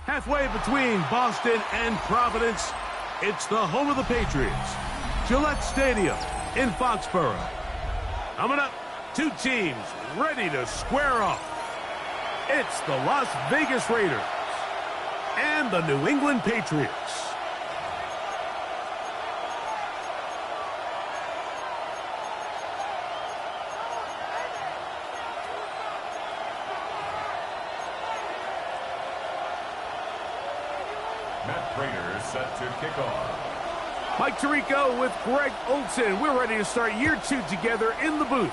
Halfway between Boston and Providence, it's the home of the Patriots, Gillette Stadium in Foxborough. Coming up, two teams ready to square off. It's the Las Vegas Raiders and the New England Patriots. Matt Prater set to kick off. Mike Tirico with Greg Olson. We're ready to start year 2 together in the booth.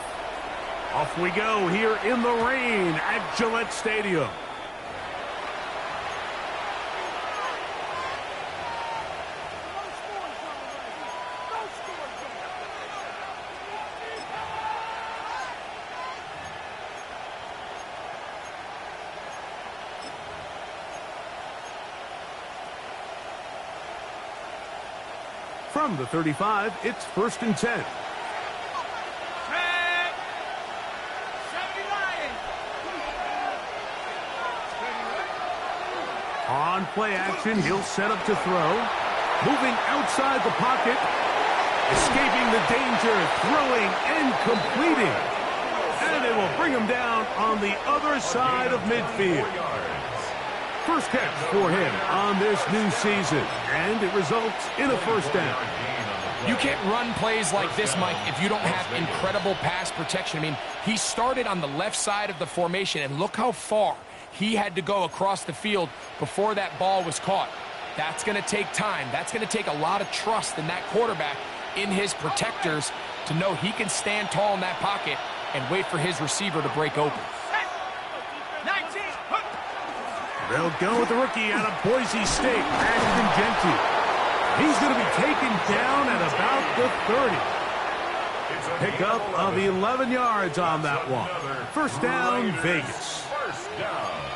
Off we go here in the rain at Gillette Stadium. From the 35, it's 1st and 10. On play action, he'll set up to throw. Moving outside the pocket. Escaping the danger, throwing and completing. And it will bring him down on the other side of midfield. First catch for him on this new season, and it results in a 1st down. You can't run plays like this, Mike, if you don't have incredible pass protection. I mean, he started on the left side of the formation, and look how far he had to go across the field before that ball was caught. That's going to take time. That's going to take a lot of trust in that quarterback, in his protectors, to know he can stand tall in that pocket and wait for his receiver to break open. They'll go with the rookie out of Boise State, Ashton Genty. He's going to be taken down at about the 30. Pickup of 11 yards on that one. 1st down, Vegas.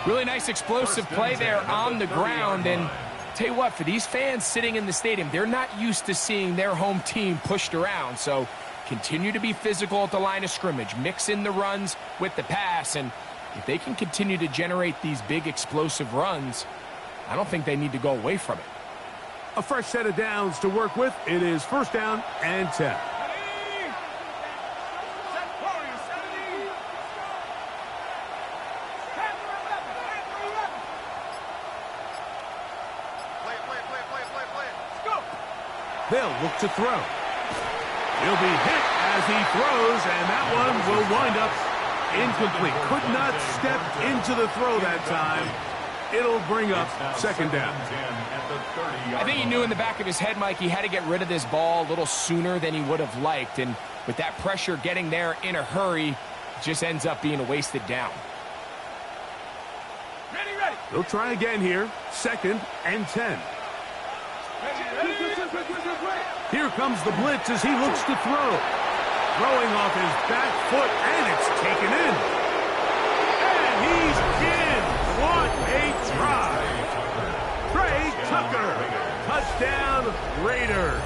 Really nice explosive play there on the ground. And tell you what, for these fans sitting in the stadium, they're not used to seeing their home team pushed around. So continue to be physical at the line of scrimmage. Mix in the runs with the pass. And if they can continue to generate these big explosive runs, I don't think they need to go away from it. A fresh set of downs to work with. It is 1st down and 10. They'll look to throw. He'll be hit as he throws, and that one will wind up incomplete. Could not step into the throw that time. It'll bring up 2nd down. I think he knew in the back of his head, Mike, he had to get rid of this ball a little sooner than he would have liked. And with that pressure getting there in a hurry, it just ends up being a wasted down. Ready. They'll try again here. 2nd and 10. Here comes the blitz as he looks to throw. Throwing off his back foot, and it's taken in. And he's in. What a try. Trey Tucker. Touchdown, Raiders.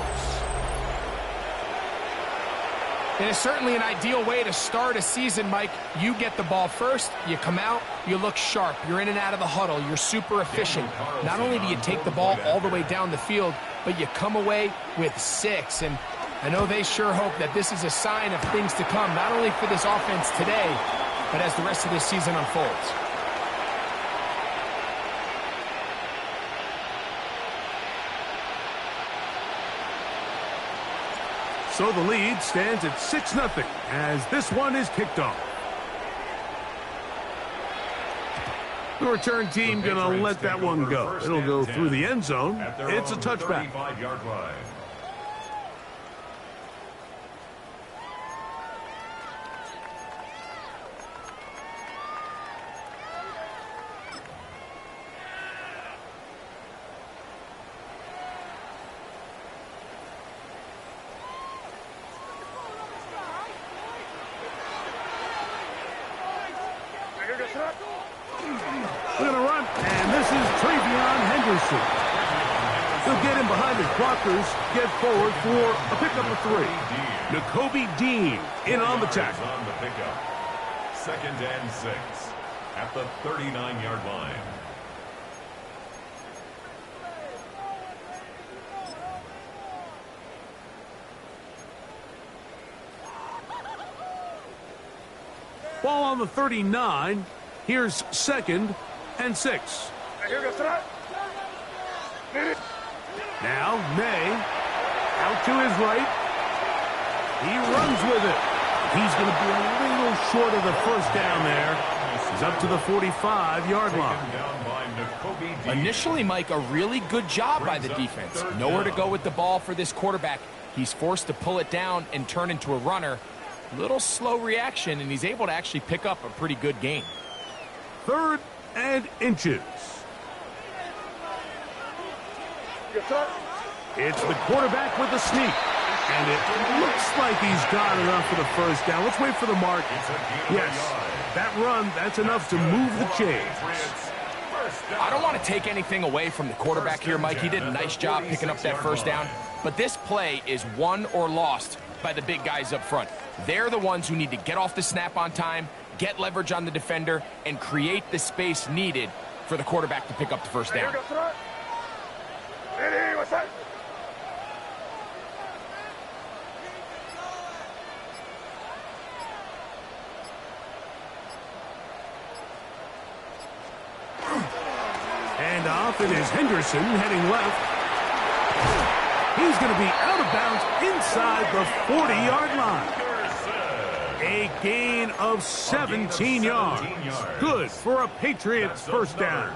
It is certainly an ideal way to start a season, Mike. You get the ball first, you come out, you look sharp, you're in and out of the huddle, you're super efficient. Not only do you take the ball all the way down the field, but you come away with 6. And I know they sure hope that this is a sign of things to come, not only for this offense today, but as the rest of this season unfolds. So the lead stands at 6-0 as this one is kicked off. The return team going to let that one go. It'll go through the end zone. It's a touchback. We're going to run, and this is Travion Henderson. He'll get in behind his blockers, get forward for a pickup of 3. Nakobe Dean in on the tackle. 2nd and 6 at the 39-yard line. Ball on the 39. Here's 2nd and 6. now, May. Out to his right. He runs with it. He's going to be a little short of the first down there. He's up to the 45-yard line. Initially, Mike, a really good job by the defense. Nowhere to go with the ball for this quarterback. He's forced to pull it down and turn into a runner. Little slow reaction, and he's able to actually pick up a pretty good gain. 3rd and inches. It's the quarterback with the sneak. And it looks like he's got enough for the first down. Let's wait for the mark. Yes, that run, that's enough to move the chains. I don't want to take anything away from the quarterback here, Mike. He did a nice job picking up that first down. But this play is won or lost by the big guys up front. They're the ones who need to get off the snap on time, get leverage on the defender, and create the space needed for the quarterback to pick up the first down. And off it is Henderson heading left. He's going to be out of bounds inside the 40-yard line. A gain of 17 yards. Good for a Patriots first down.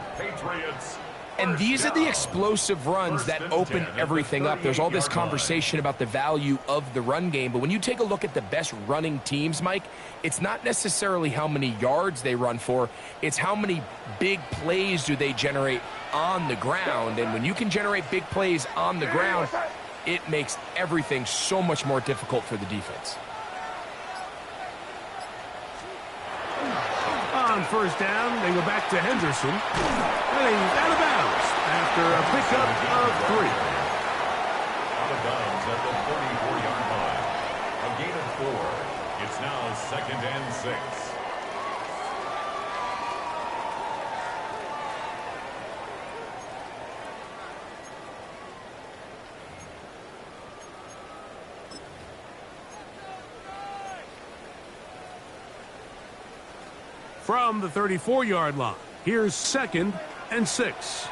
And these are the explosive runs that open everything up. There's all this conversation about the value of the run game, but when you take a look at the best running teams, Mike, it's not necessarily how many yards they run for, it's how many big plays do they generate on the ground. And when you can generate big plays on the ground, it makes everything so much more difficult for the defense. On first down, they go back to Henderson. And he's out of bounds after a pickup of 3. Out of bounds at the 44-yard line. A gain of 4. It's now 2nd and 6. From the 34-yard line, here's 2nd and 6.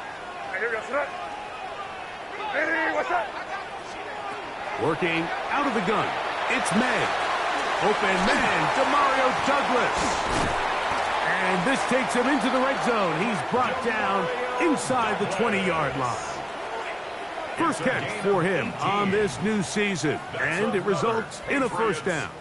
Working out of the gun, it's May. Open man, DeMario Douglas. And this takes him into the red zone. He's brought down inside the 20-yard line. First catch for him on this new season, and it results in a first down.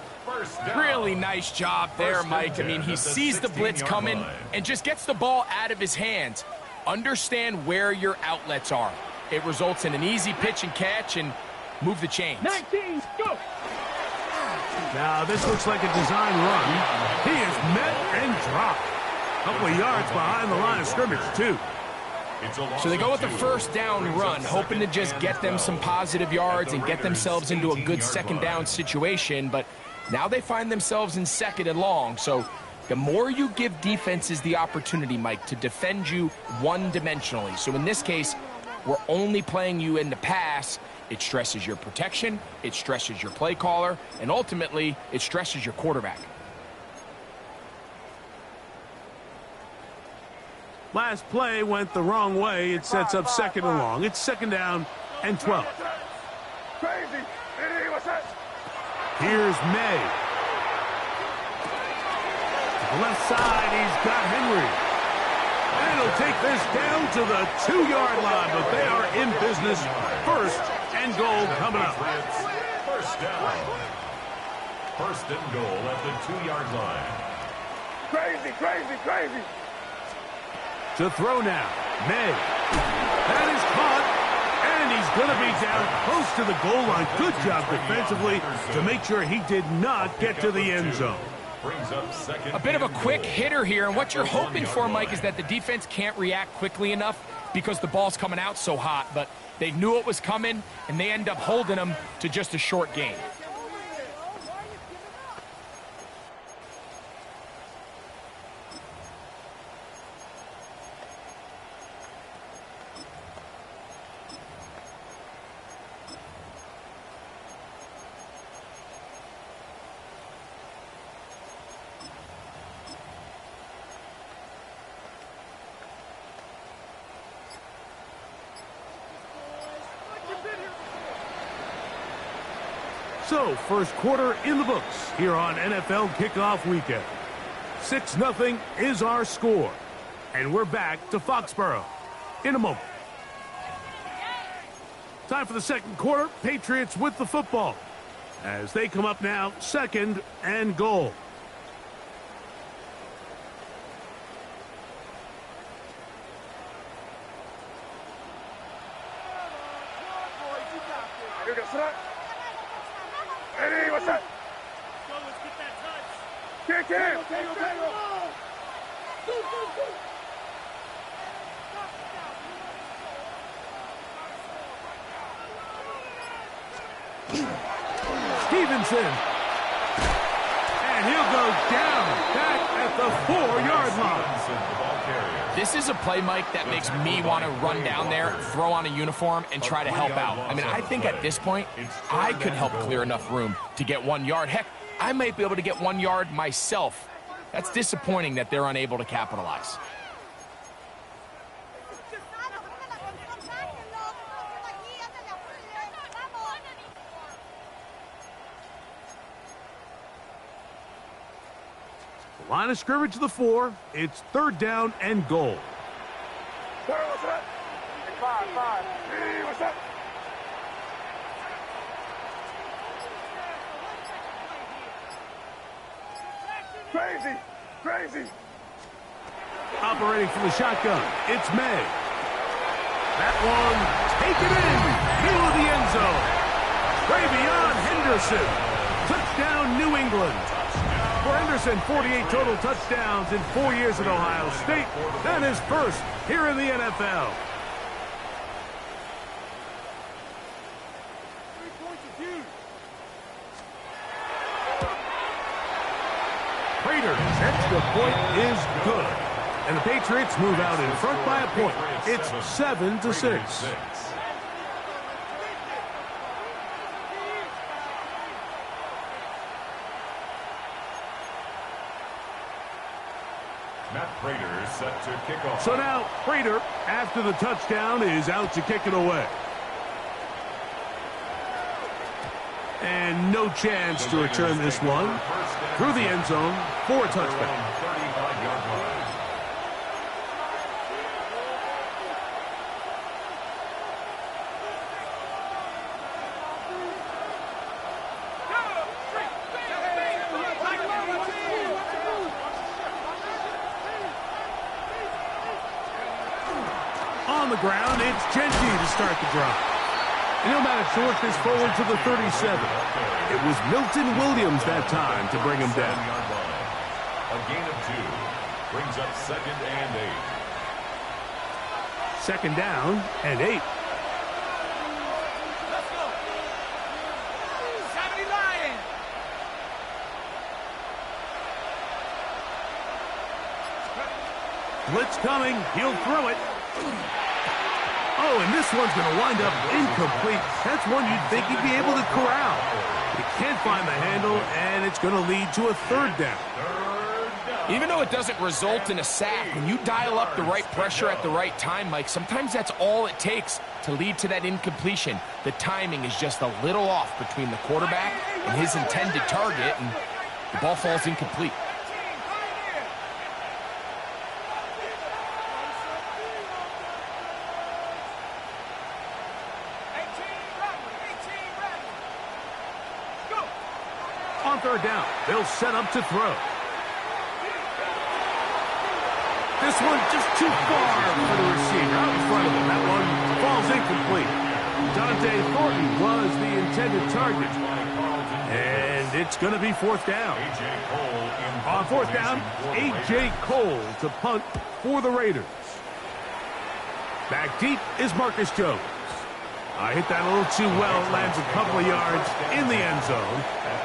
Really nice job there, Mike. I mean, he sees the blitz coming and just gets the ball out of his hands. Understand where your outlets are. It results in an easy pitch and catch and move the chains. 19, go! Now, this looks like a design run. He is met and dropped. A couple of yards behind the line of scrimmage, too. So they go with the first down run, hoping to just get them some positive yards and get themselves into a good second down situation, but now they find themselves in 2nd and long. So the more you give defenses the opportunity, Mike, to defend you one-dimensionally. So in this case, we're only playing you in the pass. It stresses your protection, it stresses your play caller, and ultimately, it stresses your quarterback. Last play went the wrong way. It sets up 2nd and long. It's 2nd down and 12. Here's May. To the left side, he's got Henry. And he'll take this down to the 2-yard line, but they are in business. 1st and goal coming up. First down. 1st and goal at the 2-yard line. Crazy. To throw now, May. That is caught. And he's going to be down close to the goal line. Good job defensively to make sure he did not get to the end zone. A bit of a quick hitter here, and what you're hoping for, Mike, is that the defense can't react quickly enough because the ball's coming out so hot, but they knew it was coming, and they end up holding them to just a short gain. So, first quarter in the books here on NFL Kickoff Weekend. 6-0 is our score. And we're back to Foxborough in a moment. Time for the second quarter. Patriots with the football as they come up now, 2nd and goal. Ready, what's up? Let's get that touch. Kick it. Okay. Stevenson. And he'll go down back at the 4-yard line. This is a play, Mike, that makes me want to run down there, throw on a uniform, and try to help out. I mean, I think at this point, I could help clear enough room to get 1 yard. Heck, I might be able to get 1 yard myself. That's disappointing that they're unable to capitalize. Line of scrimmage to the 4. It's 3rd down and goal. Sir, what's up? 5. Hey, what's up? Crazy. Operating from the shotgun, it's May. That one, taken in, middle of the end zone. Travion Henderson. Touchdown, New England. For Henderson, 48 total touchdowns in 4 years at Ohio State. That is first here in the NFL. 3 points of view. Raiders, extra point is good. And the Patriots move out in front by a point. It's 7-6. Matt Prater set to kick off. So now, Prater, after the touchdown, is out to kick it away. And no chance to return this one. Through the end zone for a touchdown. 35-yard line. On the ground, it's Genty to start the drive. And he'll manage to work this forward to the 37. It was Milton Williams that time to bring him down. A gain of 2 brings up 2nd and 8. 2nd down and 8. Let's go. 70 Lions. Blitz coming. He'll throw it. Oh, and this one's going to wind up incomplete. That's one you'd think he'd be able to corral. He can't find the handle, and it's going to lead to a 3rd down. Even though it doesn't result in a sack, when you dial up the right pressure at the right time, Mike, sometimes that's all it takes to lead to that incompletion. The timing is just a little off between the quarterback and his intended target, and the ball falls incomplete. On 3rd down, they'll set up to throw. This one just too far for the receiver. Out in front of him. That one falls incomplete. Dante Thornton was the intended target. And it's going to be 4th down. On 4th down, A.J. Cole to punt for the Raiders. Back deep is Marcus Jones. Hit that a little too well. Lands a couple of yards in the end zone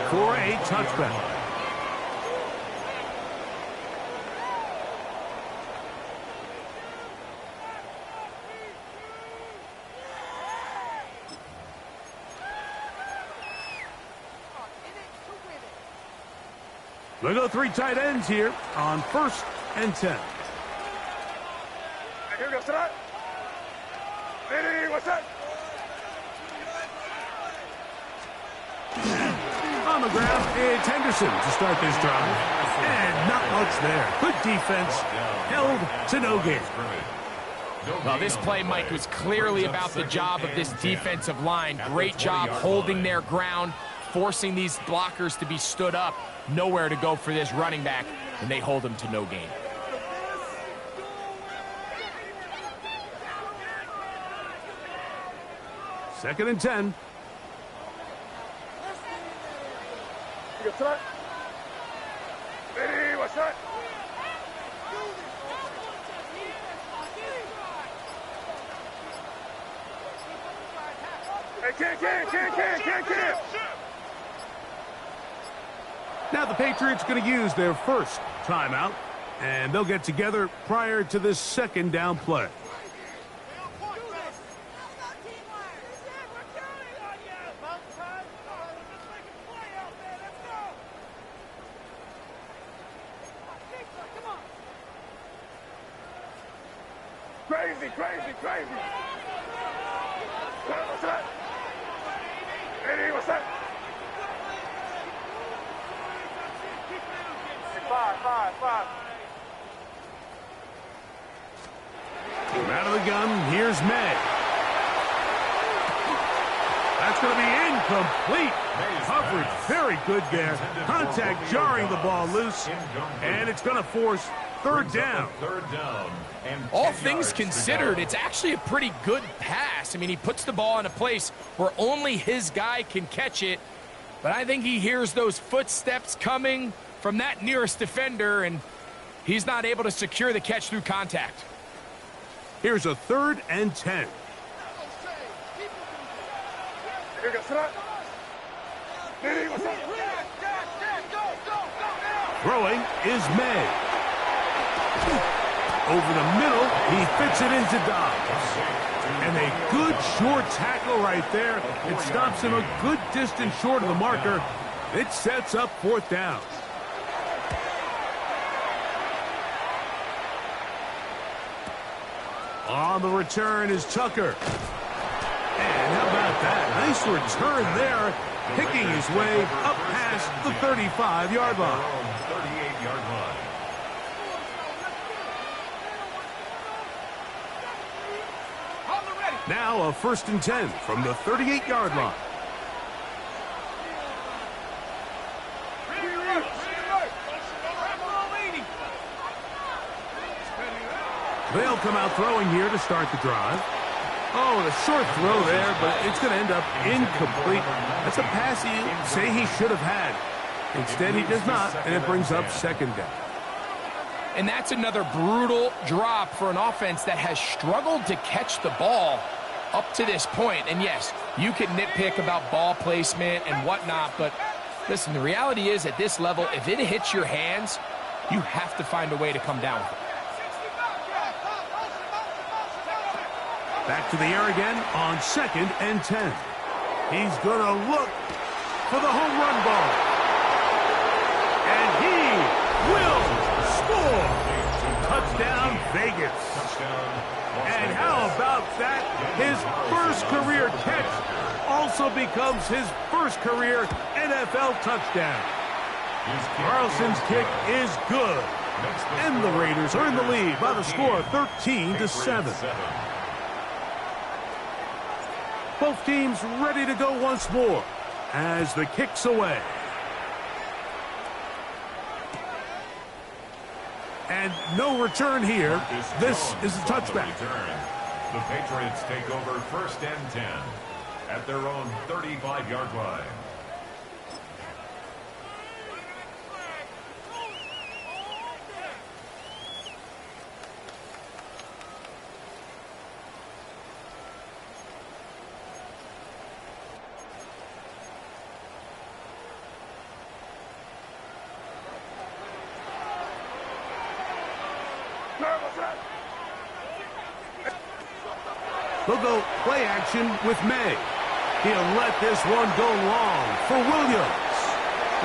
for a touchback. We'll go 3 tight ends here on 1st and 10. Here we go, start. Ready, what's up? On the ground, it's Henderson to start this drive. And not much there. Good defense. Held to no gain. Well, this play, Mike, was clearly about the job of this defensive line. Great job holding their ground, forcing these blockers to be stood up. Nowhere to go for this running back, and they hold him to no gain. Second and 10. Ready, what's that? Hey, can't. Now the Patriots going to use their first timeout, and they'll get together prior to this second down play. Crazy. What's that? Ready, what's that? Five. Out of the gun, here's May. That's going to be incomplete. Coverage very good there. Contact jarring the ball loose, and it's going to force third down. All things considered, it's actually a pretty good pass. I mean, he puts the ball in a place where only his guy can catch it, but I think he hears those footsteps coming from that nearest defender, and he's not able to secure the catch through contact. Here's a 3rd and 10. Throwing is May. Over the middle, he fits it into Dobbs. And a good short tackle right there. It stops him a good distance short of the marker. It sets up 4th down. On the return is Tucker. And how about that? Nice return there, picking his way up past the 35-yard line. 38-yard line. Now a 1st and 10 from the 38-yard line. They'll come out throwing here to start the drive. Oh, and a short throw there, but it's going to end up incomplete. That's a pass you say he should have had. Instead, he does not, and it brings up 2nd down. And that's another brutal drop for an offense that has struggled to catch the ball up to this point. And yes, you can nitpick about ball placement and whatnot, but listen, the reality is at this level, if it hits your hands, you have to find a way to come down with it. Back to the air again on 2nd and 10. He's going to look for the home run ball. And he will score. Touchdown, Vegas. And how about that? His first career catch also becomes his first career NFL touchdown. Carlson's kick is good. And the Raiders are in the lead by the score of 13-7. Both teams ready to go once more as the kick's away. And no return here. This is a touchback. The Patriots take over 1st and 10 at their own 35-yard line. They'll go play action with May. He'll let this one go long for Williams.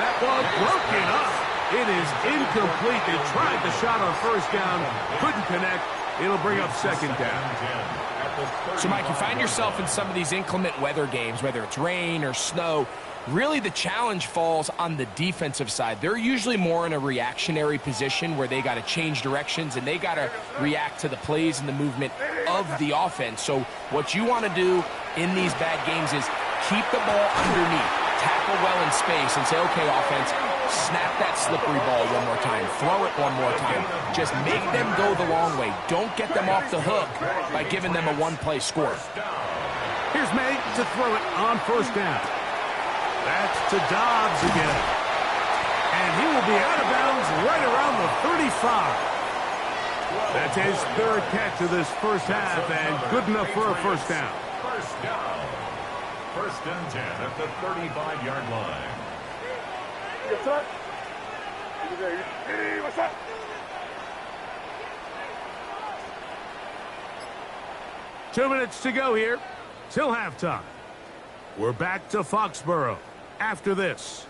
That ball broken up. It is incomplete. They tried the shot on 1st down. Couldn't connect. It'll bring up 2nd down. So, Mike, you find yourself in some of these inclement weather games, whether it's rain or snow. Really, the challenge falls on the defensive side. They're usually more in a reactionary position where they got to change directions and they got to react to the plays and the movement of the offense. So what you want to do in these bad games is keep the ball underneath, tackle well in space, and say, okay, offense, snap that slippery ball one more time, throw it one more time. Just make them go the long way. Don't get them off the hook by giving them a one-play score. Here's May to throw it on first down. That's to Dobbs again. And he will be out of bounds right around the 35. That's his third catch of this first half, and good enough for a first down. First down. First and 10 at the 35-yard line. Hey, what's up? Two minutes to go here till halftime. We're back to Foxborough after this.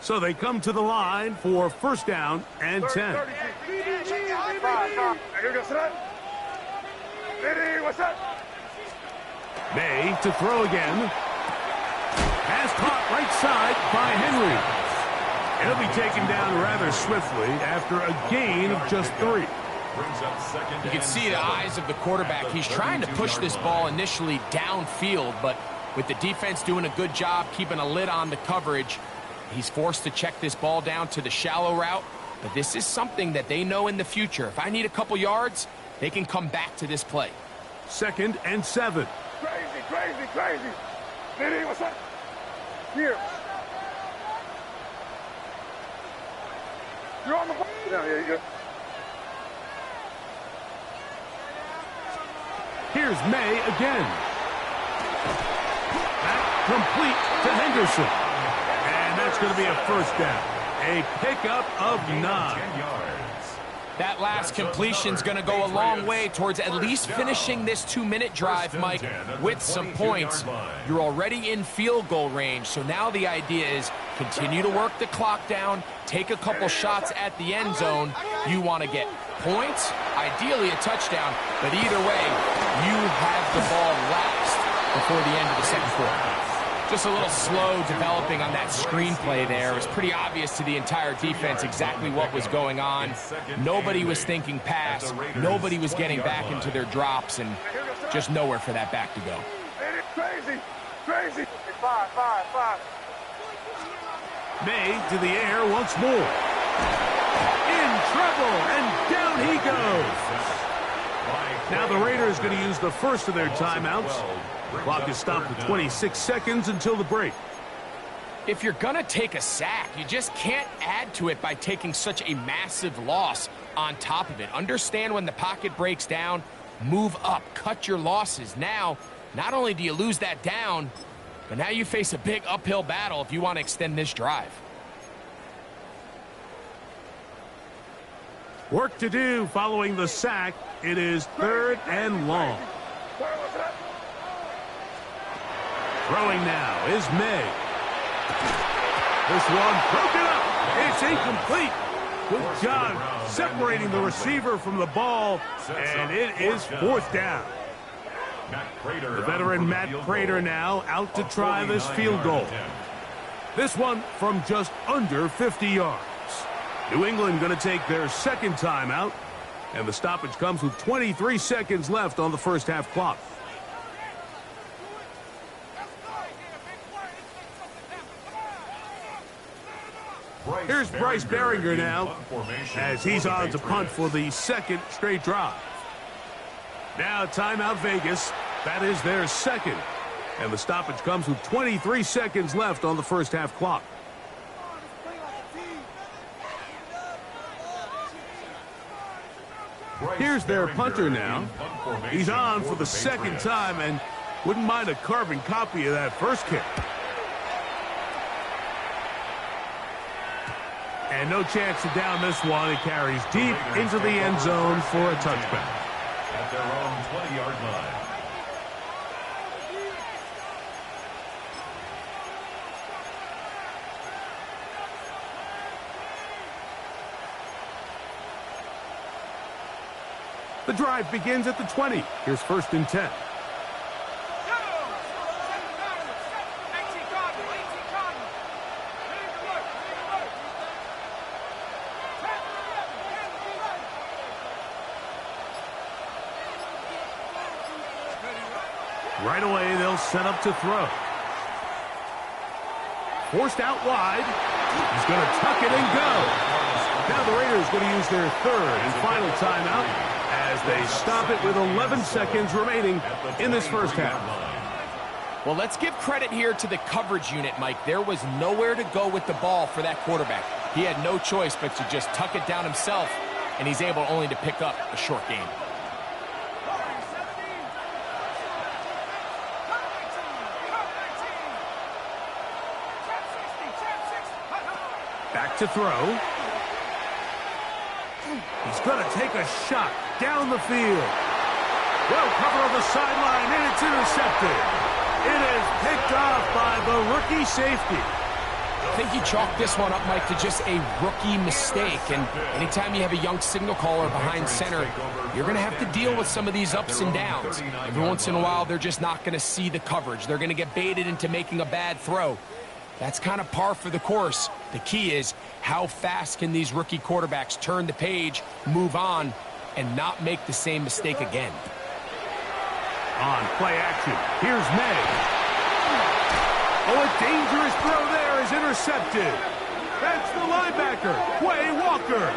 So they come to the line for first down and 10. May to throw again. Has caught right side by Henry. He'll be taken down rather swiftly after a gain of just 3. You can see the eyes of the quarterback. He's trying to push this ball initially downfield, but with the defense doing a good job keeping a lid on the coverage, he's forced to check this ball down to the shallow route. But this is something that they know in the future. If I need a couple yards, they can come back to this play. Second and 7. Crazy. Diddy, what's up? Here. You're on the ball. Yeah, you go. Here's May again. That complete to Henderson. And that's going to be a first down. A pickup of 9. That last completion's going to go a long way towards at least finishing this 2-minute drive, Mike, with some points. You're already in field goal range, so now the idea is continue to work the clock down, take a couple shots at the end zone. You want to get points, ideally a touchdown, but either way, you have the ball last before the end of the second quarter. Just a little slow developing on that screenplay there. It was pretty obvious to the entire defense exactly what was going on. Nobody was thinking pass. Nobody was getting back into their drops, and just nowhere for that back to go. Crazy. 5. May to the air once more. In trouble, and down he goes. Now the Raiders going to use the first of their timeouts. The clock is stopped at 26 seconds until the break. If you're going to take a sack, you just can't add to it by taking such a massive loss on top of it. Understand when the pocket breaks down, move up, cut your losses. Now, not only do you lose that down, but now you face a big uphill battle if you want to extend this drive. Work to do following the sack. It is 3rd and long. Throwing now is May. This one broken up. It's incomplete. Good job separating the receiver from the ball, and it is 4th down. The veteran Matt Prater now out to try this field goal. This one from just under 50 yards. New England going to take their second timeout, and the stoppage comes with 23 seconds left on the first half clock. Here's Bryce Behringer now as he's on to punt for the second straight drive. Now timeout Vegas. That is their second. And the stoppage comes with 23 seconds left on the first half clock. Here's their punter now. He's on for the second time and wouldn't mind a carbon copy of that first kick. And no chance to down this one. It carries deep into the end zone for a touchback. At their own 20-yard line. The drive begins at the 20. Here's 1st and 10. Right away, they'll set up to throw. Forced out wide. He's going to tuck it and go. Now the Raiders going to use their 3rd and final timeout as they stop it with 11 seconds remaining in this first half. Well, let's give credit here to the coverage unit, Mike. There was nowhere to go with the ball for that quarterback. He had no choice but to just tuck it down himself, and he's able only to pick up a short gain. Back to throw. He's going to take a shot down the field. Well covered on the sideline, and it's intercepted. It is picked off by the rookie safety. I think he chalked this one up, Mike, to just a rookie mistake. And anytime you have a young signal caller behind center, you're going to have to deal with some of these ups and downs. Every once in a while, they're just not going to see the coverage. They're going to get baited into making a bad throw. That's kind of par for the course. The key is how fast can these rookie quarterbacks turn the page, move on, and not make the same mistake again. On play action, here's May. Oh, a dangerous throw there is intercepted. That's the linebacker, Quay Walker.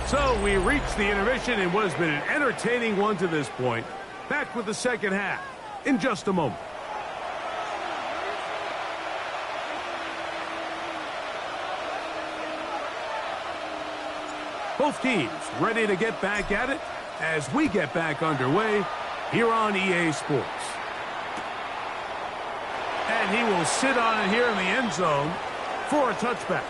So we reached the intermission and what has been an entertaining one to this point. Back with the second half in just a moment. Both teams ready to get back at it as we get back underway here on EA Sports. And he will sit on it here in the end zone for a touchback.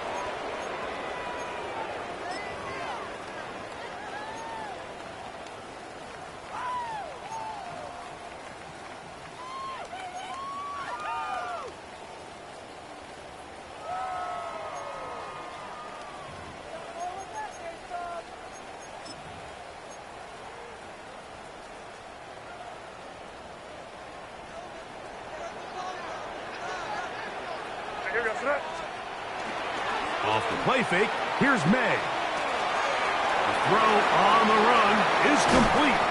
Off the play fake, here's May. The throw on the run is complete.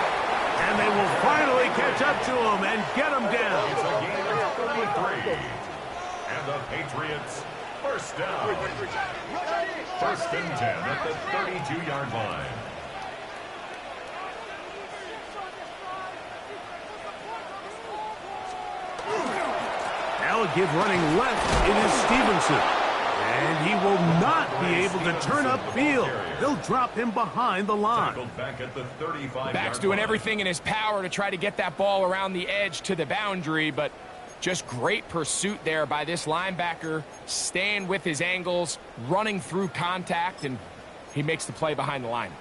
And they will finally catch up to him and get him down. It's a gain of 33. And the Patriots first down. 1st and 10 at the 32-yard line. Now a give running left, it is Stevenson. And he will not be able to turn upfield. They'll drop him behind the line. Back at the 35-yard Back's doing line. everything in his power to try to get that ball around the edge to the boundary, but just great pursuit there by this linebacker, staying with his angles, running through contact, and he makes the play behind the line.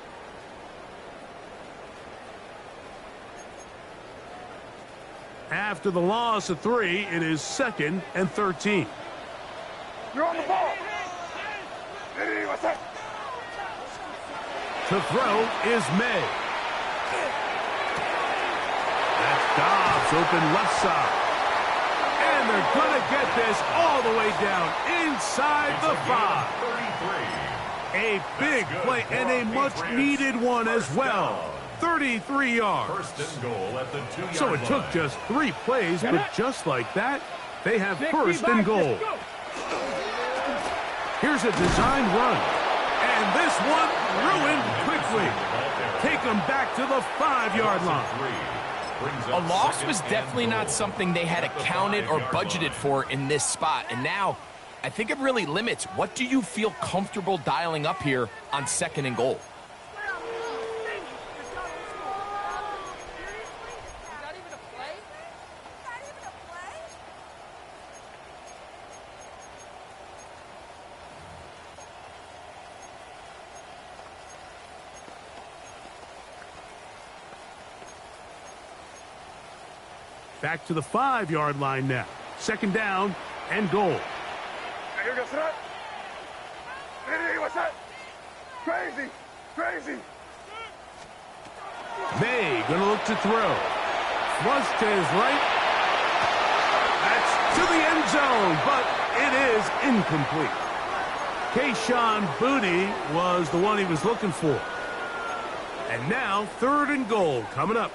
After the loss of 3, it is 2nd and 13. You're on the ball. To throw is May. That's Dobbs open left side. And they're going to get this all the way down inside the 5. 33. A big play and a much-needed one as well. 33 yards. 1st and goal at the 2-yard line. So it took just 3 plays, but just like that, they have 1st and goal. Here's a designed run. And this one ruined quickly. Take them back to the 5-yard line. A loss was definitely not something they had accounted or budgeted for in this spot. And now, I think it really limits. What do you feel comfortable dialing up here on 2nd and goal? Back to the 5-yard line now. Second down and goal. Crazy! Crazy! May gonna look to throw. Flush to his right. That's to the end zone, but it is incomplete. Kayshawn Booty was the one he was looking for. And now, 3rd and goal coming up.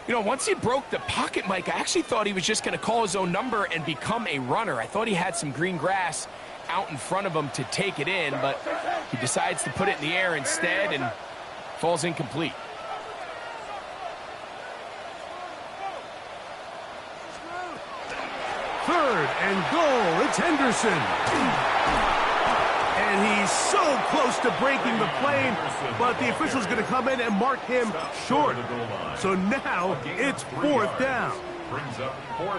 You know, once he broke the pocket, Mike, I actually thought he was just going to call his own number and become a runner. I thought he had some green grass out in front of him to take it in, but he decides to put it in the air instead and falls incomplete. Third and goal. It's Henderson. And he's so close to breaking the plane, but the official's going to come in and mark him short. So now it's 4th down.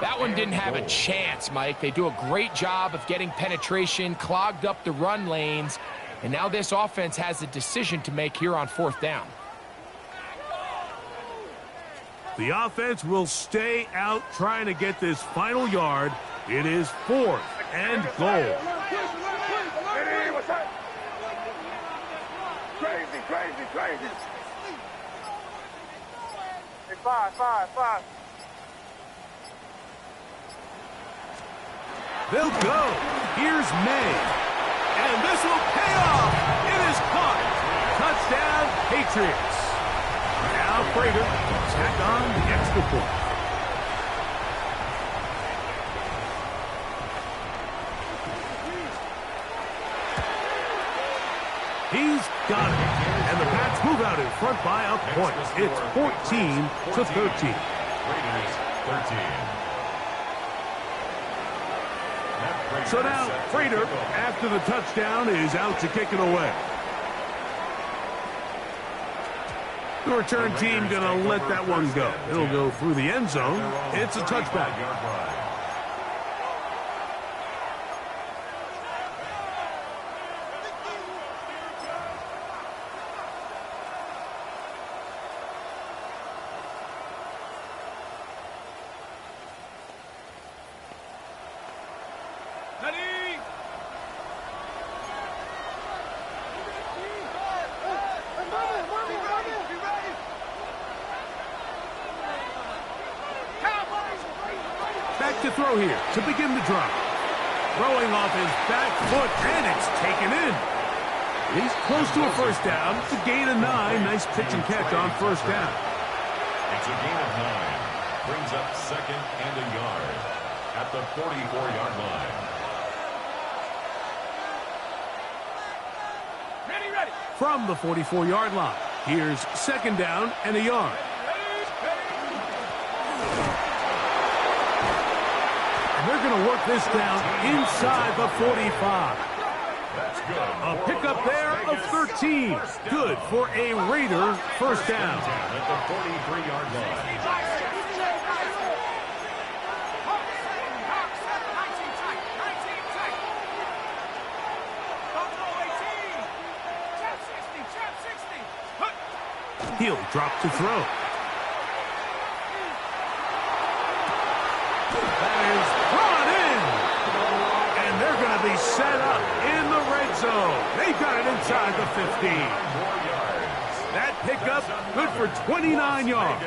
That one didn't have a chance, Mike. They do a great job of getting penetration, clogged up the run lanes, and now this offense has a decision to make here on 4th down. The offense will stay out trying to get this final yard. It is 4th and goal. Crazy! Hey, five. They'll go. Here's May. And this will pay off. It is caught. Touchdown, Patriots. Now Prater tack on the extra point. He's got it. And the Pats move out in front by a point. It's 14-13. Raiders 13. So now, Prater, after the touchdown, is out to kick it away. The return team going to let that one go. It'll go through the end zone. It's a touchback. To throw here to begin the drive. Throwing off his back foot, and it's taken in. He's close to a first down. It's a gain of 9. Nice pitch and catch on first down. It's a gain of 9. Brings up 2nd and a yard at the 44-yard line. Ready. From the 44-yard line, here's 2nd down and a yard. They're going to work this down inside the 45. A pickup there of 13. Good for a Raider first down. At the 43-yard line. He'll drop to throw. Be set up in the red zone. They got it inside the 15. That pickup good for 29 yards.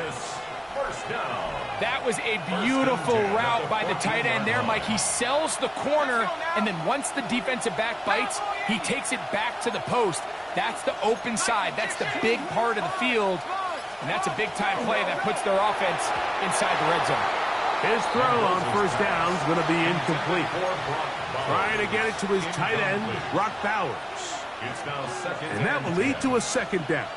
That was a beautiful route by the tight end there, Mike. He sells the corner, and then once the defensive back bites, he takes it back to the post. That's the open side. That's the big part of the field, and that's a big-time play that puts their offense inside the red zone. His throw on first down is going to be incomplete. Trying to get it to his tight end, Brock Bowers. And that will lead to a 2nd down.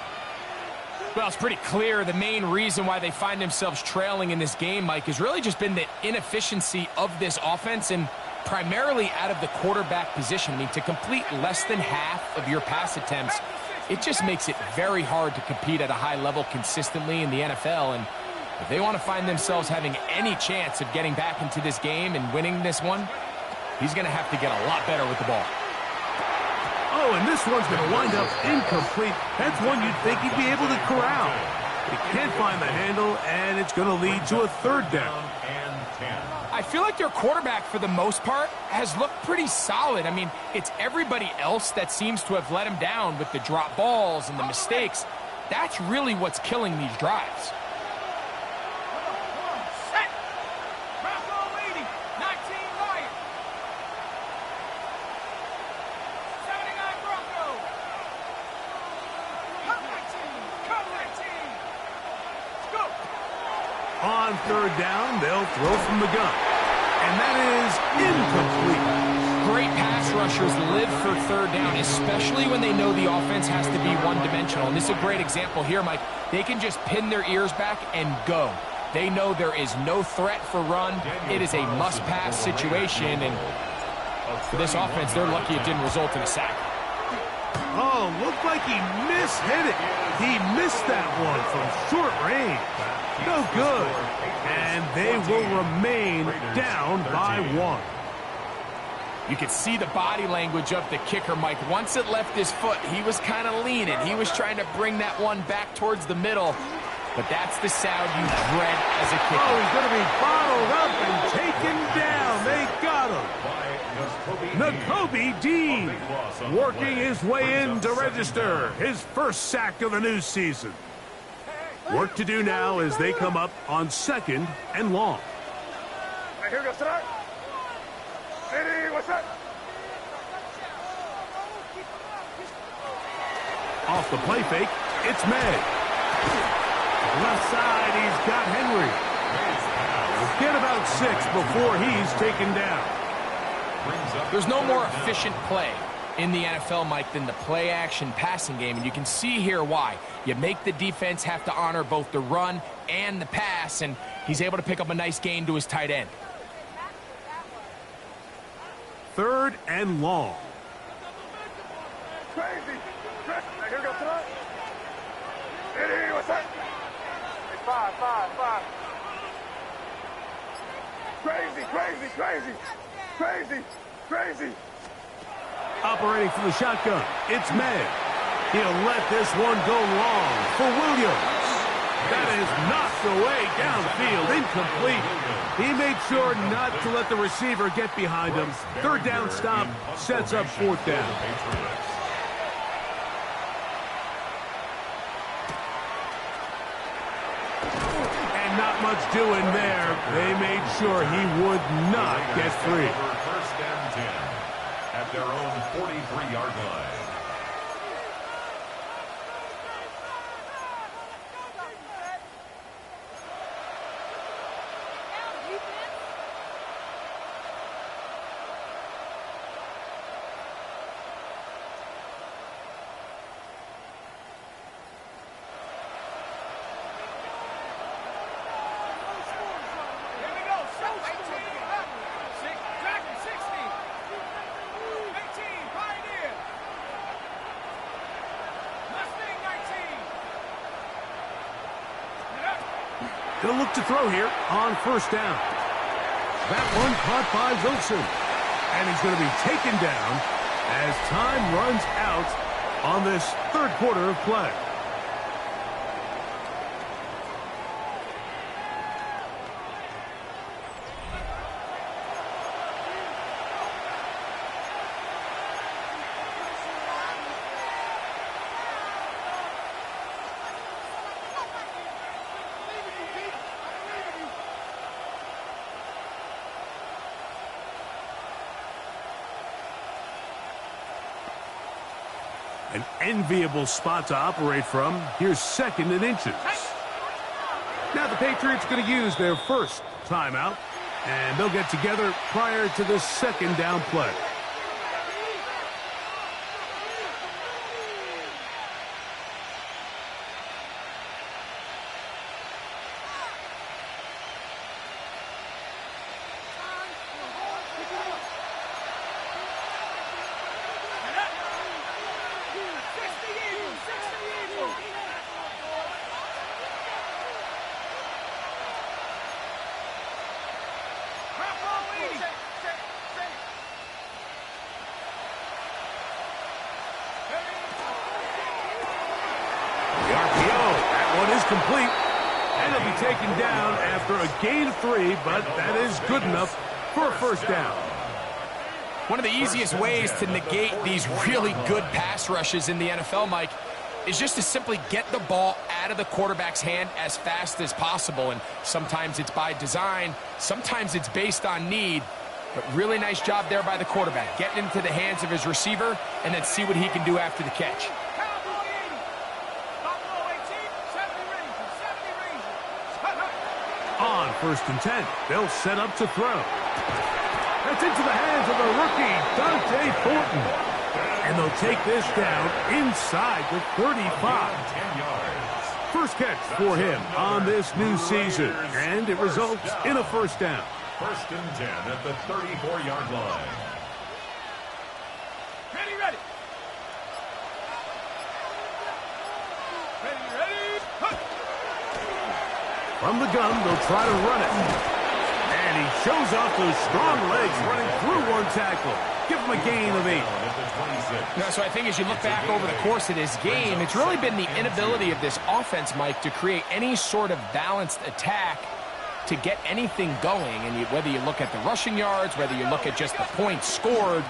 Well, it's pretty clear the main reason why they find themselves trailing in this game, Mike, has really just been the inefficiency of this offense and primarily out of the quarterback position. I mean, to complete less than half of your pass attempts, it just makes it very hard to compete at a high level consistently in the NFL. And if they want to find themselves having any chance of getting back into this game and winning this one, he's going to have to get a lot better with the ball. Oh, and this one's going to wind up incomplete. That's one you'd think he'd be able to corral. He can't find the handle, and it's going to lead to a third down. I feel like their quarterback, for the most part, has looked pretty solid. I mean, it's everybody else that seems to have let him down with the drop balls and the mistakes. That's really what's killing these drives. On third down, they'll throw from the gun. And that is incomplete. Great pass rushers live for third down, especially when they know the offense has to be one-dimensional. And this is a great example here, Mike. They can just pin their ears back and go. They know there is no threat for run. It is a must-pass situation. And for this offense, they're lucky it didn't result in a sack. Oh, looked like he mishit it. He missed that one from short range. No good. And they will remain down by 1. You could see the body language of the kicker, Mike. Once it left his foot, he was kind of leaning. He was trying to bring that one back towards the middle. But that's the sound you dread as a kicker. Oh, he's going to be bottled up and taken down. They got him. Nakobe Dean working his way in to register his first sack of the new season. Work to do now as they come up on 2nd and long. Here goes tonight. City, what's up? Off the play fake, it's May. Left side, he's got Henry. We'll get about 6 before he's taken down. There's no more efficient play in the NFL, Mike, than the play-action passing game, and you can see here why. You make the defense have to honor both the run and the pass, and he's able to pick up a nice gain to his tight end. 3rd and long. Crazy. Here goes tonight. City, what's up? It's 5. Crazy. Operating from the shotgun, it's May. He'll let this one go long for Williams. That is knocked away downfield, incomplete. He made sure not to let the receiver get behind him. 3rd down stop sets up 4th down. And not much doing there. They made sure he would not get free. 1st and 10 at their own 43-yard line. Gonna look to throw here on 1st down. That one caught by Wilson. And he's going to be taken down as time runs out on this 3rd quarter of play. An enviable spot to operate from. Here's 2nd and inches. Now the Patriots going to use their first timeout, and they'll get together prior to the 2nd down play. complete. And he'll be taken down after a gain of 3, but that is good enough for a first down. One of the easiest ways to negate these really good pass rushes in the NFL, Mike, is just to simply get the ball out of the quarterback's hand as fast as possible. And sometimes it's by design, sometimes it's based on need. But really nice job there by the quarterback, getting into the hands of his receiver and then see what he can do after the catch. On 1st and 10, they'll set up to throw. That's into the hands of the rookie, Dante Thornton. And they'll take this down inside the 35. First catch for him on this new season, and it results in a first down. 1st and 10 at the 34-yard line. Ready. From the gun, they'll try to run it. And he shows off those strong legs running through one tackle. Give him a gain of 8. Yeah, so I think as you look back over the course of this game, it's really been the inability of this offense, Mike, to create any sort of balanced attack to get anything going. And whether you look at the rushing yards, whether you look at just the points scored,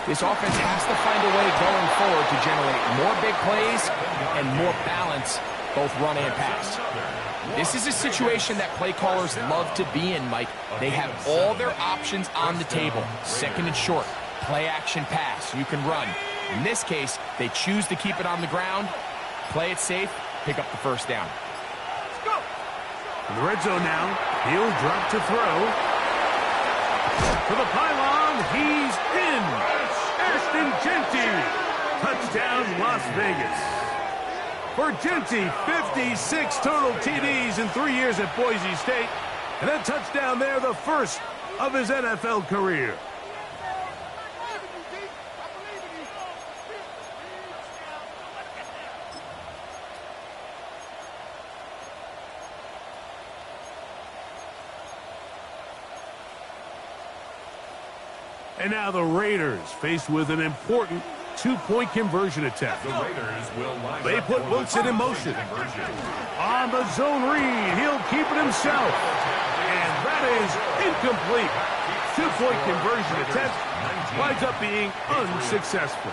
this offense has to find a way going forward to generate more big plays and more balance, both run and pass. This is a situation that play callers love to be in, Mike. They have all their options on the table. 2nd and short, play action pass. You can run. In this case, they choose to keep it on the ground, play it safe, pick up the first down. In the red zone now, he'll drop to throw. For the pylon, he's in. Ashton Genty. Touchdown, Las Vegas. For Genty, 56 total TDs in 3 years at Boise State. And a touchdown there, the first of his NFL career. And now the Raiders faced with an important 2-point conversion attempt. The Raiders will they put Wilson in motion. On the zone read, he'll keep it himself. And that is incomplete. 2-point conversion attempt winds up being unsuccessful.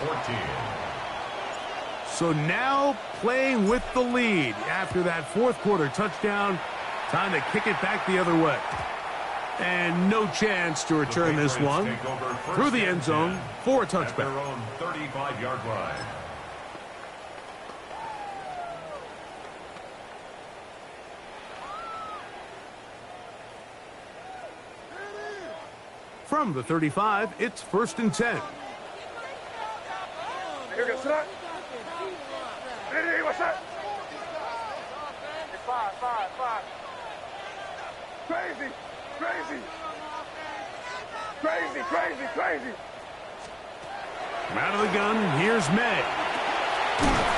So now playing with the lead after that 4th quarter touchdown. Time to kick it back the other way. And no chance to return this one through the end zone for a touchback. Their own 35-yard line. From the 35, it's 1st and 10. Here goes that. Hey, what's that? It's 5. Crazy. From out of the gun, here's May.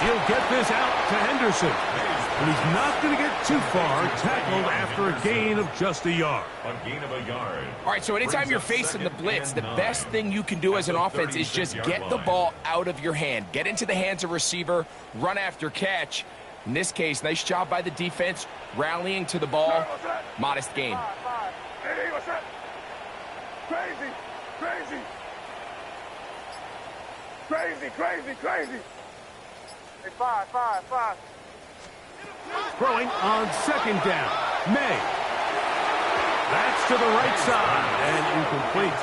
He'll get this out to Henderson. And he's not going to get too far, tackled after a gain of just a yard. A gain of a yard. All right, so anytime you're facing the blitz, the best thing you can do as an offense is just get the ball out of your hand. Get into the hands of receiver, run after catch. In this case, nice job by the defense, rallying to the ball. Modest gain. Hey, what's that? Crazy. Hey, 5. Throwing on 2nd down. May. That's to the right side and incomplete.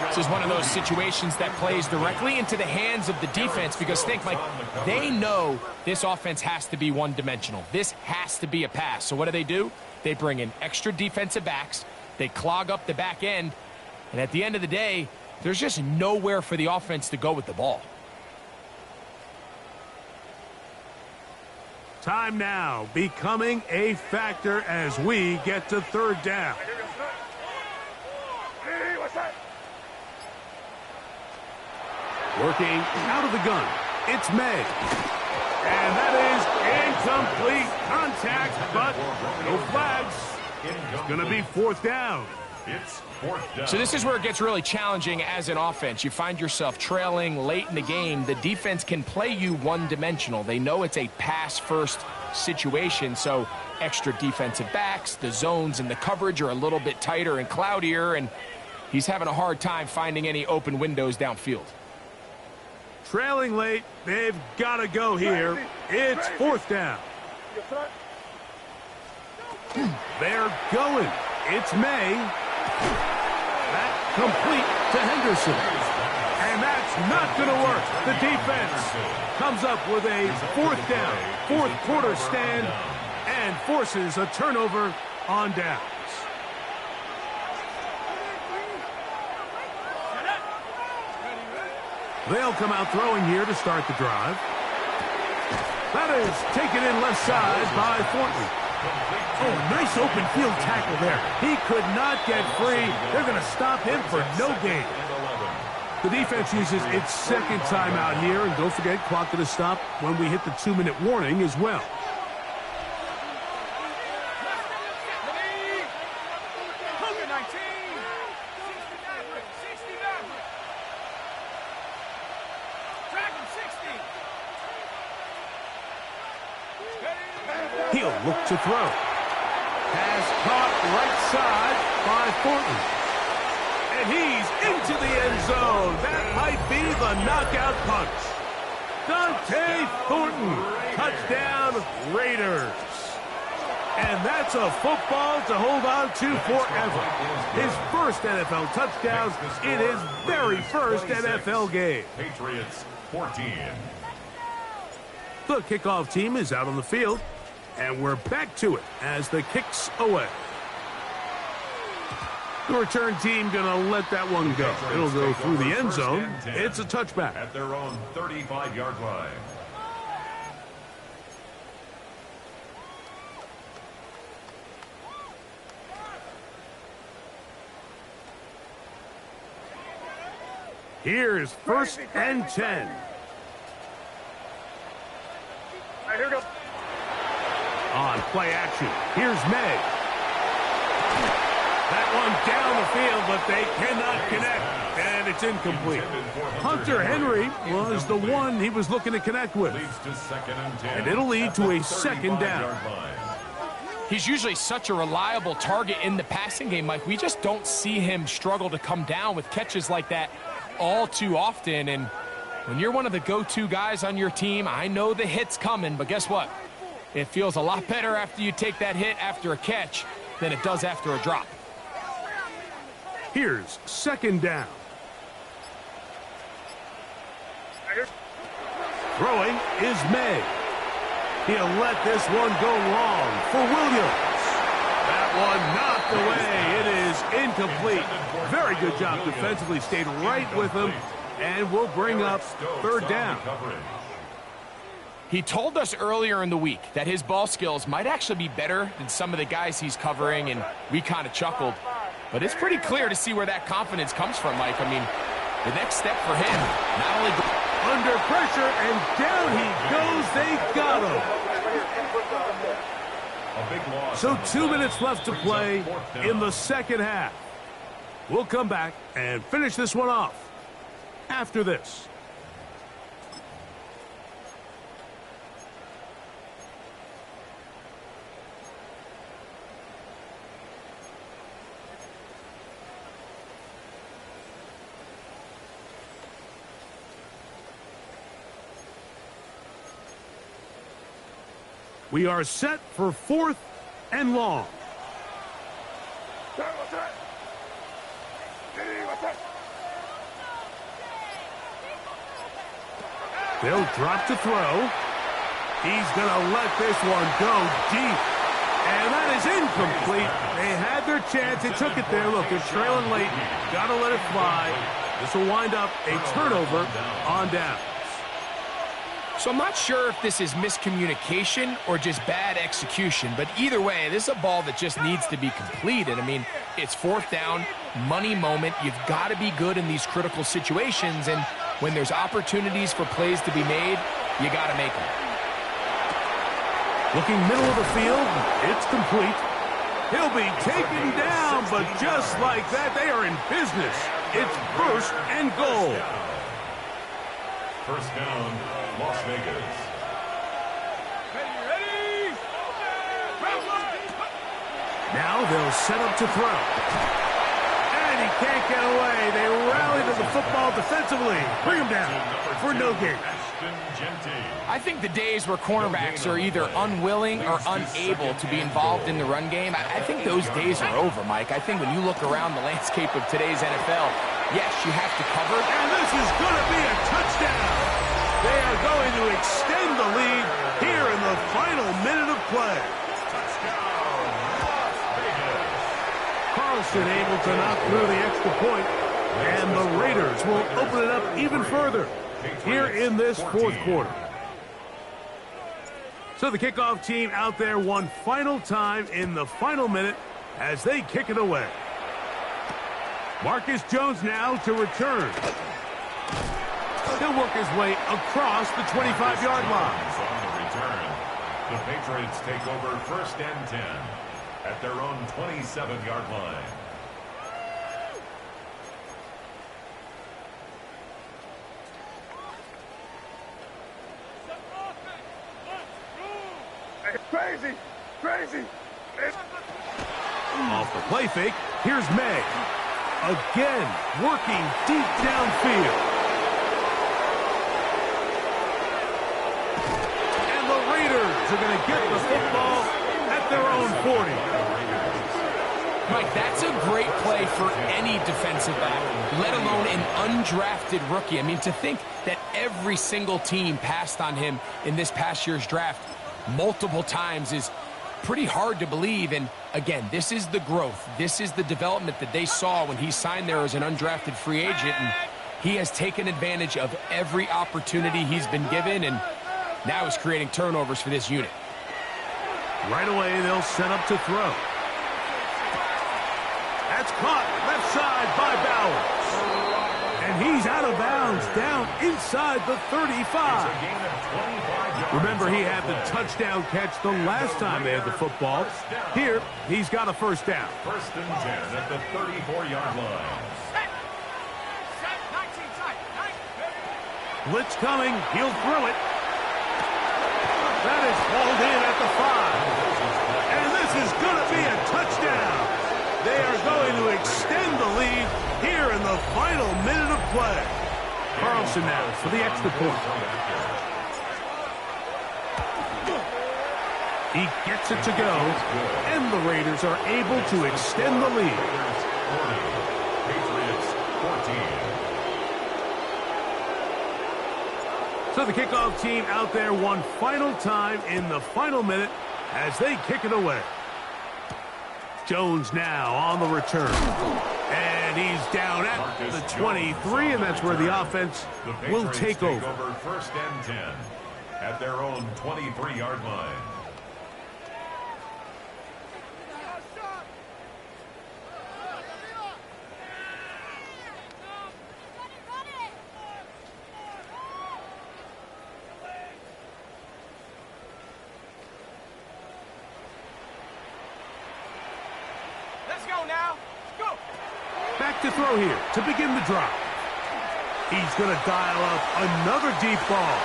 This is one of those situations that plays directly into the hands of the defense because think, Mike, they know this offense has to be one-dimensional. This has to be a pass. So what do? They bring in extra defensive backs. They clog up the back end. And at the end of the day, there's just nowhere for the offense to go with the ball. Time now becoming a factor as we get to 3rd down. Hey, what's that? Working out of the gun, it's May. And that is incomplete contact, but no flags. It's going to be 4th down. It's 4th down. So this is where it gets really challenging as an offense. You find yourself trailing late in the game. The defense can play you one-dimensional. They know it's a pass-first situation, so extra defensive backs, the zones and the coverage are a little bit tighter and cloudier, and he's having a hard time finding any open windows downfield. Trailing late, they've got to go here. It's fourth down. They're going. It's May. That complete to Henderson. And that's not going to work. The defense comes up with a fourth down, fourth quarter stand, and forces a turnover on downs. They'll come out throwing here to start the drive. That is taken in left side by Thornton. Oh, nice open field tackle there. He could not get free. They're going to stop him for no gain. The defense uses its second timeout here, and don't forget, clock going to stop when we hit the 2-minute warning as well. He'll look to throw. Pass caught right side by Thornton. And he's into the end zone. That might be the knockout punch. Dante Thornton. Touchdown, Raiders. And that's a football to hold on to forever. His first NFL touchdown in his very first NFL game. Patriots 14. The kickoff team is out on the field. And we're back to it as the kick's away. The return team going to let that one go. It'll go through the end zone. It's a touchback. At their own 35-yard line. Here's first and 10. Right, here we go. On play action, here's May. That one down the field, but they cannot connect, and it's incomplete. Hunter Henry was the one he was looking to connect with. And it'll lead to a second down. He's usually such a reliable target in the passing game, Mike. We just don't see him struggle to come down with catches like that all too often. And when you're one of the go-to guys on your team, I know the hit's coming, but guess what? It feels a lot better after you take that hit after a catch than it does after a drop. Here's second down. Throwing is May. He'll let this one go long for Williams. That one knocked away. It is incomplete. Very good job defensively. Stayed right with him, and we'll bring up third down. He told us earlier in the week that his ball skills might actually be better than some of the guys he's covering, and we kind of chuckled. But it's pretty clear to see where that confidence comes from, Mike. I mean, the next step for him, not only under pressure, and down he goes. They got him. So 2 minutes left to play in the second half. We'll come back and finish this one off after this. We are set for fourth and long. They'll drop to throw. He's going to let this one go deep. And that is incomplete. They had their chance. They took it there. Look, they're trailing late. Got to let it fly. This will wind up a turnover on down. So I'm not sure if this is miscommunication or just bad execution, but either way, this is a ball that just needs to be completed. I mean, it's fourth down, money moment. You've got to be good in these critical situations, and when there's opportunities for plays to be made, you got to make them. Looking middle of the field, it's complete. He'll be taken down, but just like that, they are in business. It's first and goal. First down, Las Vegas. Ready? Now they'll set up to throw. And he can't get away. They rally to the football defensively. Bring him down for no gain. I think the days where cornerbacks are either unwilling or unable to be involved in the run game, I think those days are over, Mike. I think when you look around the landscape of today's NFL, yes, you have to cover. And this is going to be a touchdown. They are going to extend the lead here in the final minute of play. Carlson able to knock through the extra point, and the Raiders will open it up even further here in this fourth quarter. So the kickoff team out there one final time in the final minute as they kick it away. Marcus Jones now to return. He'll work his way across the 25-yard line. On the return, the Patriots take over 1st and 10 at their own 27-yard line. Crazy! Crazy! Off the play fake, here's May. Again, working deep downfield. And the Raiders are going to get the football at their own 40. Mike, that's a great play for any defensive back, let alone an undrafted rookie. I mean, to think that every single team passed on him in this past year's draft multiple times is pretty hard to believe. And again, this is the growth. This is the development that they saw when he signed there as an undrafted free agent. And he has taken advantage of every opportunity he's been given, and now he's creating turnovers for this unit. Right away, they'll set up to throw. That's caught left side by Bowers. And he's out of bounds down inside the 35. Remember, he had the touchdown catch the last time they had the football. Here, he's got a first down. 1st and 10 at the 34-yard line. Blitz coming. He'll throw it. That is hauled in at the 5. And this is going to be a touchdown. They are going to extend the lead here in the final minute of play. Carlson now for the extra point. He gets it to go, and the Raiders are able to extend the lead. Patriots 14. So the kickoff team out there one final time in the final minute as they kick it away. Jones now on the return. And he's down at the 23, and that's where the offense will take over. 1st and 10 at their own 23-yard line. Let's go now. Go. Back to throw here to begin the drive. He's going to dial up another deep ball.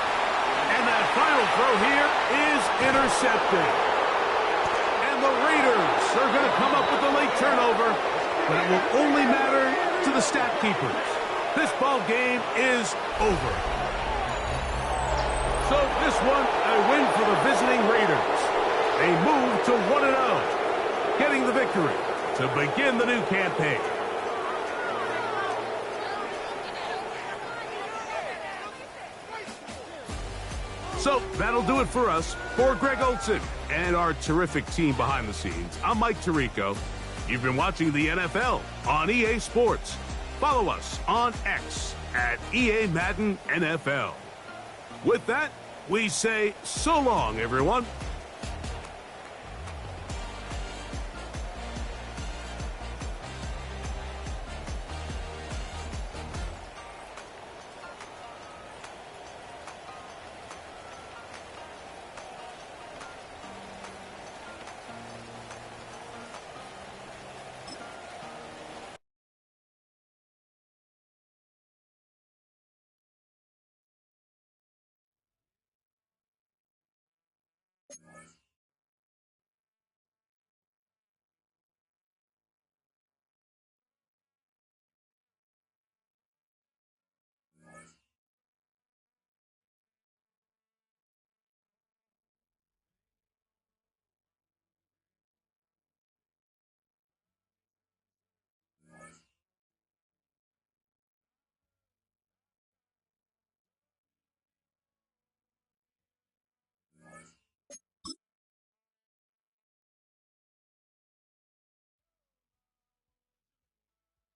And that final throw here is intercepted. And the Raiders are going to come up with a late turnover, but it will only matter to the stat keepers. This ball game is over. So this one, a win for the visiting Raiders. They move to 1-0, getting the victory to begin the new campaign. So that'll do it for us. For Greg Olson and our terrific team behind the scenes, I'm Mike Tirico. You've been watching the NFL on EA Sports. Follow us on X at EA Madden NFL. With that, we say so long, everyone.